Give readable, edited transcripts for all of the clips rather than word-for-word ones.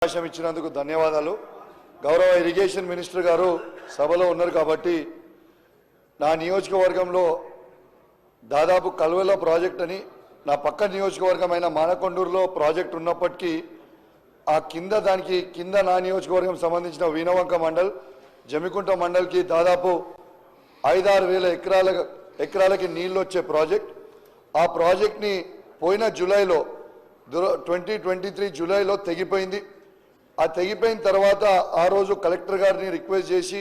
అవకాశం ఇచ్చినందుకు ధన్యవాదాలు. గౌరవ ఇరిగేషన్ మినిస్టర్ గారు సభలో ఉన్నారు కాబట్టి నా నియోజకవర్గంలో దాదాపు కల్వెల ప్రాజెక్ట్ అని నా పక్క నియోజకవర్గమైన మానకొండూరులో ప్రాజెక్ట్ ఉన్నప్పటికీ ఆ దానికి కింద నా నియోజకవర్గం సంబంధించిన వీణవంక మండల్ జమికుంట మండల్కి దాదాపు 5-6 వేల ఎకరాలకి నీళ్ళు వచ్చే ప్రాజెక్ట్. ఆ ప్రాజెక్ట్ని పోయిన జూలైలో 2023 జూలైలో తెగిపోయింది. ఆ తెగిపోయిన తర్వాత ఆ రోజు కలెక్టర్ గారిని రిక్వెస్ట్ చేసి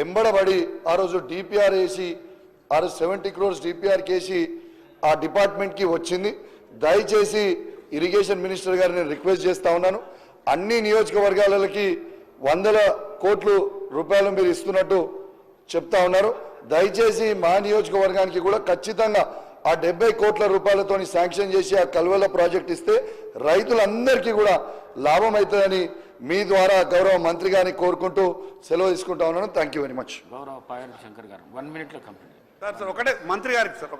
ఎంబడబడి ఆ రోజు డిపిఆర్ వేసి 70 crores డిపిఆర్ కేసి ఆ డిపార్ట్మెంట్కి వచ్చింది. దయచేసి ఇరిగేషన్ మినిస్టర్ గారిని రిక్వెస్ట్ చేస్తా ఉన్నాను, అన్ని నియోజకవర్గాలకి 100 కోట్ల రూపాయలు మీరు ఇస్తున్నట్టు చెప్తా ఉన్నారు. దయచేసి మా నియోజకవర్గానికి కూడా ఖచ్చితంగా ఆ 70 కోట్ల రూపాయలతో శాంక్షన్ చేసి ఆ కల్వెల ప్రాజెక్ట్ ఇస్తే రైతులందరికీ కూడా లాభం అవుతుందని మీ ద్వారా గౌరవ మంత్రి గారిని కోరుకుంటూ సెలవు తీసుకుంటా ఉన్నాను. Thank you very much. గౌరవ పాయల్ శంకర్ గారు 1 minute కంప్లీట్. సార్ ఒకటే మంత్రి గారికి సార్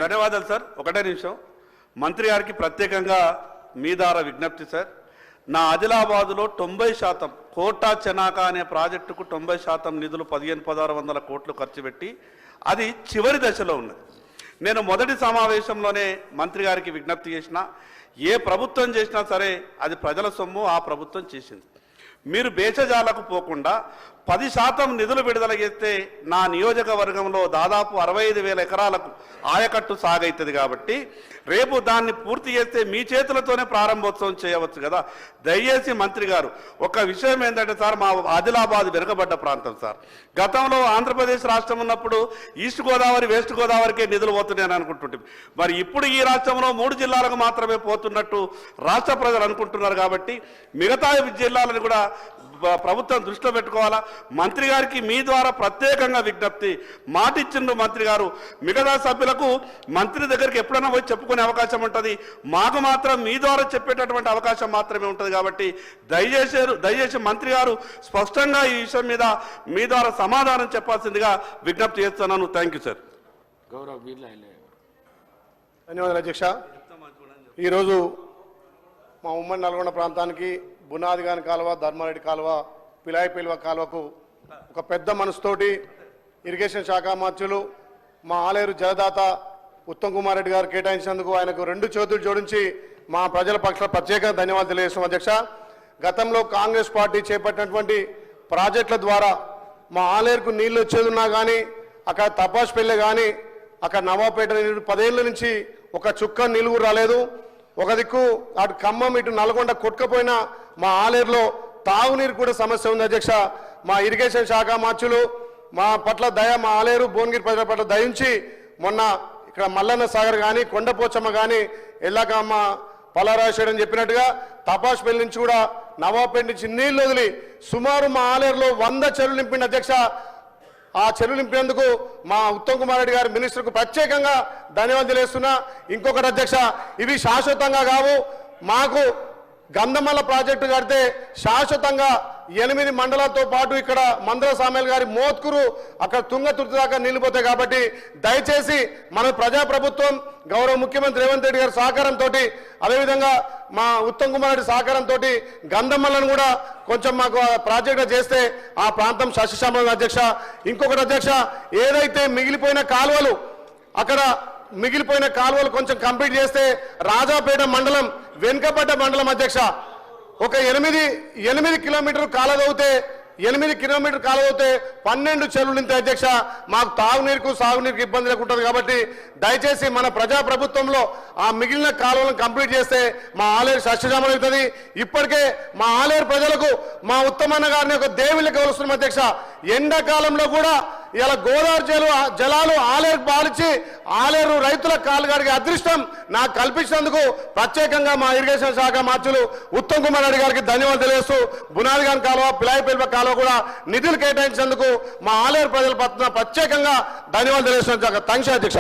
ధన్యవాదాలు సార్. ఒకటే నిమిషం మంత్రి గారికి ప్రత్యేకంగా మీ ద్వారా విజ్ఞప్తి సార్. నా ఆదిలాబాదులో 90% కోటా చెనాక అనే ప్రాజెక్టుకు 90% నిధులు 15,600 కోట్లు ఖర్చు పెట్టి అది చివరి దశలో ఉన్నది. నేను మొదటి సమావేశంలోనే మంత్రి గారికి విజ్ఞప్తి చేసిన, ఏ ప్రభుత్వం చేసినా సరే అది ప్రజల సొమ్ము, ఆ ప్రభుత్వం చేసింది. మీరు బేచజాలకు పోకుండా 10% నిధులు విడుదల చేస్తే నా నియోజకవర్గంలో దాదాపు 65,000 ఎకరాలకు ఆయకట్టు సాగైతుంది. కాబట్టి రేపు దాన్ని పూర్తి చేస్తే మీ చేతులతోనే ప్రారంభోత్సవం చేయవచ్చు కదా. దయచేసి మంత్రి గారు ఒక విషయం ఏంటంటే సార్, మా ఆదిలాబాద్ వెనుకబడ్డ ప్రాంతం సార్. గతంలో ఆంధ్రప్రదేశ్ రాష్ట్రం ఉన్నప్పుడు ఈస్ట్ గోదావరి వెస్ట్ గోదావరికే నిధులు పోతున్నాయని అనుకుంటుంటే, మరి ఇప్పుడు ఈ రాష్ట్రంలో 3 జిల్లాలకు మాత్రమే పోతున్నట్టు రాష్ట్ర ప్రజలు అనుకుంటున్నారు. కాబట్టి మిగతా జిల్లాలను కూడా ప్రభుత్వం దృష్టిలో పెట్టుకోవాలా. మంత్రి గారికి మీ ద్వారా ప్రత్యేకంగా విజ్ఞప్తి, మాటిచ్చిండు మంత్రి గారు. మిగతా సభ్యులకు మంత్రి దగ్గరికి ఎప్పుడైనా పోయి చెప్పుకునే అవకాశం ఉంటుంది, మాకు మాత్రం మీ ద్వారా చెప్పేటటువంటి అవకాశం మాత్రమే ఉంటుంది. కాబట్టి దయచేసి మంత్రి గారు స్పష్టంగా ఈ విషయం మీద మీ ద్వారా సమాధానం చెప్పాల్సిందిగా విజ్ఞప్తి చేస్తున్నాను. Thank you sir. ధన్యవాదాలు అధ్యక్ష. ఈరోజు మా ఉమ్మడి నల్గొండ ప్రాంతానికి బునాదిగాని కాలువ, ధర్మారెడ్డి కాలువ, పిలాయిపేలువ కాలువకు ఒక పెద్ద మనసుతోటి ఇరిగేషన్ శాఖ మంత్రులు మా ఆలేరు జలదాత ఉత్తమ్ కుమార్ రెడ్డి గారు కేటాయించినందుకు ఆయనకు 2 చేతులు జోడించి మా ప్రజల పక్షాన ప్రత్యేక ధన్యవాదాలు తెలియజేస్తాం అధ్యక్ష. గతంలో కాంగ్రెస్ పార్టీ చేపట్టినటువంటి ప్రాజెక్టుల ద్వారా మా ఆలేరుకు నీళ్లు వచ్చేది ఉన్నా కానీ, అక్కడ తపాష్పల్లె కానీ, అక్కడ నవాపేట 10 ఏళ్ళ నుంచి ఒక చుక్క నీళ్ళు కూడా రాలేదు. ఒక దిక్కు అటు ఖమ్మం ఇటు నల్గొండ కొట్టుకపోయినా మా ఆలేరులో తాగునీరు కూడా సమస్య ఉంది అధ్యక్ష. మా ఇరిగేషన్ శాఖ మార్చులు మా పట్ల దయ, మా ఆలేరు భువనగిరి ప్రజల పట్ల దయించి మొన్న ఇక్కడ మల్లన్న సాగర్ కానీ, కొండపోచమ్మ కానీ, ఎల్లాకమ్మ పలారాశేయడం చెప్పినట్టుగా తపాష్పల్లి నుంచి కూడా నవాపేట నుంచి నీళ్లు వదిలి సుమారు మా ఆలేరులో 100 చెరువులు నింపిండి అధ్యక్ష. ఆ చెరువు నింపేందుకు మా ఉత్తమ్ కుమార్ రెడ్డి గారి మినిస్టర్కు ప్రత్యేకంగా ధన్యవాదాలు తెలియజేస్తున్నా. ఇంకొకటి అధ్యక్ష, ఇవి శాశ్వతంగా కావు. మాకు గంధమల్ల ప్రాజెక్టు కడితే శాశ్వతంగా 8 మండలాలతో పాటు ఇక్కడ మందర సామేల్ గారి మోత్కూరు అక్కడ తుంగతుర్తి దాకా నిలిపోతాయి. కాబట్టి దయచేసి మన ప్రజాప్రభుత్వం గౌరవ ముఖ్యమంత్రి రేవంత్ రెడ్డి గారి సహకారంతో, అదేవిధంగా మా ఉత్తమ్ కుమార్ రెడ్డి సహకారంతో గంధమల్లను కూడా కొంచెం మాకు ప్రాజెక్టు చేస్తే ఆ ప్రాంతం సస్యశ్యామలం అధ్యక్ష. ఇంకొకటి అధ్యక్ష, ఏదైతే మిగిలిపోయిన కాలువలు అక్కడ మిగిలిపోయిన కాలువలు కొంచెం కంప్లీట్ చేస్తే రాజాపేట మండలం వెనుకబడ్డ మండలం అధ్యక్ష. ఒక 8 కిలోమీటర్లు కాలదవుతే 8 కిలోమీటర్ కాలదవుతే 12 చెరువులు నింతే అధ్యక్ష. మాకు తాగునీరుకు సాగునీరుకు ఇబ్బంది లేకుంటుంది. కాబట్టి దయచేసి మన ప్రజాప్రభుత్వంలో ఆ మిగిలిన కాలువలను కంప్లీట్ చేస్తే మా ఆలేరు సస్యశ్యామలం అవుతుంది. ఇప్పటికే మా ఆలేరు ప్రజలకు మా ఉత్తమన్న గారిని ఒక దేవుళ్ళకి వస్తున్నాం అధ్యక్ష. ఎండాకాలంలో కూడా ఇలా గోదావరి జలాలు ఆలేరు పాలించి ఆలేరు రైతుల కాలు గడిగే అదృష్టం నాకు కల్పించినందుకు ప్రత్యేకంగా మా ఇరిగేషన్ శాఖ మంత్రులు ఉత్తమ్ కుమార్ రెడ్డి గారికి ధన్యవాదాలు తెలియజేస్తూ, బునాదిగాన్ కాలువ, పిలాయిపేలువ కాలువ కూడా నిధులు కేటాయించినందుకు మా ఆలేరు ప్రజల పట్ల ప్రత్యేకంగా ధన్యవాదాలు తెలియజేస్తున్నారు. థ్యాంక్స్ అధ్యక్ష.